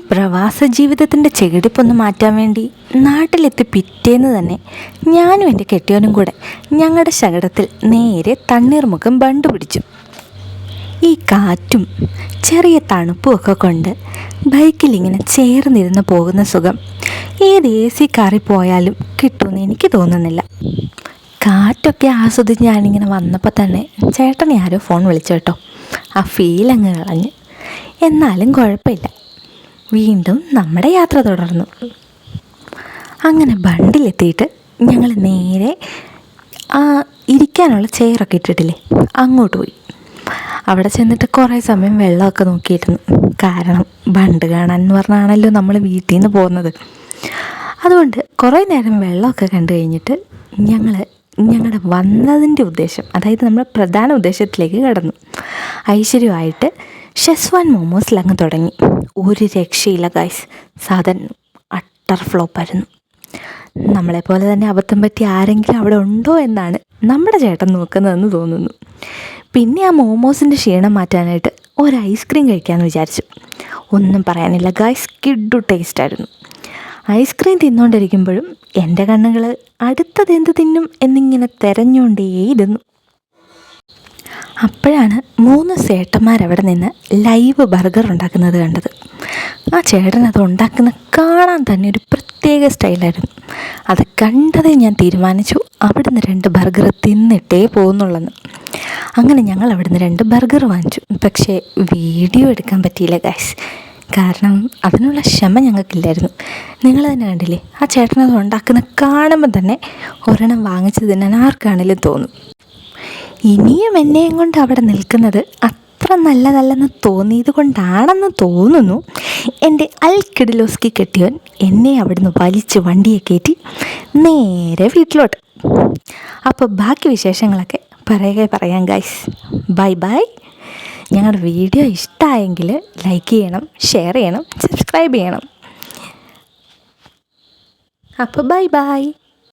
പ്രവാസ ജീവിതത്തിൻ്റെ ചെകിടിപ്പൊന്ന് മാറ്റാൻ വേണ്ടി നാട്ടിലെത്തി പിറ്റേന്ന് തന്നെ ഞാനും എൻ്റെ കെട്ടിയവനും കൂടെ ഞങ്ങളുടെ ശകടത്തിൽ നേരെ തണ്ണീർമുക്കം ബണ്ട് പിടിച്ചു. ഈ കാറ്റും ചെറിയ തണുപ്പും ഒക്കെ കൊണ്ട് ബൈക്കിലിങ്ങനെ ചേർന്നിരുന്ന് പോകുന്ന സുഖം ഏത് AC കാറിൽ പോയാലും കിട്ടുമെന്ന് എനിക്ക് തോന്നുന്നില്ല. കാറ്റൊക്കെ ആസ്വദിച്ച് ഞാനിങ്ങനെ വന്നപ്പോൾ തന്നെ ചേട്ടനെ ആരോ ഫോൺ വിളിച്ചു കേട്ടോ. ആ ഫീലങ്ങ് കളഞ്ഞ്. എന്നാലും കുഴപ്പമില്ല, വീണ്ടും നമ്മുടെ യാത്ര തുടർന്നു. അങ്ങനെ ബണ്ടിലെത്തിയിട്ട് ഞങ്ങൾ നേരെ ആ ഇരിക്കാനുള്ള ചെയറൊക്കെ ഇട്ടിട്ടില്ലേ, അങ്ങോട്ട് പോയി. അവിടെ ചെന്നിട്ട് കുറേ സമയം വെള്ളമൊക്കെ നോക്കിയിരുന്നു. കാരണം ബണ്ട് കാണാൻ എന്ന് പറഞ്ഞാണല്ലോ നമ്മൾ വീട്ടിൽ നിന്ന് പോകുന്നത്. അതുകൊണ്ട് കുറേ നേരം വെള്ളമൊക്കെ കണ്ടു കഴിഞ്ഞിട്ട് ഞങ്ങളുടെ വന്നതിൻ്റെ ഉദ്ദേശം, അതായത് നമ്മുടെ പ്രധാന ഉദ്ദേശത്തിലേക്ക് കടന്നു. ഐശ്വര്യമായിട്ട് ഷെസ്വാൻ മോമോസിലങ്ങ് തുടങ്ങി. ഒരു രക്ഷയില്ല ഗൈസ്, സാധനം അട്ടർ ഫ്ലോപ്പായിരുന്നു. നമ്മളെപ്പോലെ തന്നെ അബദ്ധം പറ്റി ആരെങ്കിലും അവിടെ ഉണ്ടോ എന്നാണ് നമ്മുടെ ചേട്ടൻ നോക്കുന്നതെന്ന് തോന്നുന്നു. പിന്നെ ആ മോമോസിൻ്റെ ക്ഷീണം മാറ്റാനായിട്ട് ഒരു ഐസ്ക്രീം കഴിക്കാമെന്ന് വിചാരിച്ചു. ഒന്നും പറയാനില്ല ഗൈസ്, കിഡു ടേസ്റ്റായിരുന്നു. ഐസ്ക്രീം തിന്നുകൊണ്ടിരിക്കുമ്പോഴും എൻ്റെ കണ്ണുകൾ അടുത്തതെന്ത് തിന്നും എന്നിങ്ങനെ തിരഞ്ഞുകൊണ്ടേയിരുന്നു. അപ്പോഴാണ് 3 ചേട്ടന്മാരവിടെ നിന്ന് ലൈവ് ബർഗർ ഉണ്ടാക്കുന്നത് കണ്ടത്. ആ ചേട്ടൻ അത് ഉണ്ടാക്കുന്ന കാണാൻ തന്നെ ഒരു പ്രത്യേക സ്റ്റൈലായിരുന്നു. അത് കണ്ടതേ ഞാൻ തീരുമാനിച്ചു അവിടുന്ന് 2 ബർഗർ തിന്നിട്ടേ പോകുന്നുള്ളെന്ന്. അങ്ങനെ ഞങ്ങൾ അവിടുന്ന് 2 ബർഗർ വാങ്ങിച്ചു. പക്ഷേ വീഡിയോ എടുക്കാൻ പറ്റിയില്ല ഗൈസ്, കാരണം അതിനുള്ള ക്ഷമ ഞങ്ങൾക്കില്ലായിരുന്നു. നിങ്ങൾ തന്നെ കണ്ടില്ലേ, ആ ചേട്ടനത് ഉണ്ടാക്കുന്ന കാണുമ്പോൾ തന്നെ ഒരെണ്ണം വാങ്ങിച്ച് തിന്നാൻ ആർക്കാണെങ്കിലും തോന്നും. ഇനിയും എന്നെയും കൊണ്ട് അവിടെ നിൽക്കുന്നത് അത്ര നല്ലതല്ലെന്ന് തോന്നിയത് കൊണ്ടാണെന്ന് തോന്നുന്നു എൻ്റെ കിഡിലോസ്കി കെട്ടിയവൻ എന്നെ അവിടുന്ന് വലിച്ച് വണ്ടിയെ കയറ്റി നേരെ വീട്ടിലോട്ട്. അപ്പോൾ ബാക്കി വിശേഷങ്ങളൊക്കെ പറയാം ഗൈസ്. Bye bye. ഞങ്ങളുടെ വീഡിയോ ഇഷ്ടമായെങ്കിൽ ലൈക്ക് ചെയ്യണം, ഷെയർ ചെയ്യണം, സബ്സ്ക്രൈബ് ചെയ്യണം. അപ്പോൾ ബൈ ബൈ.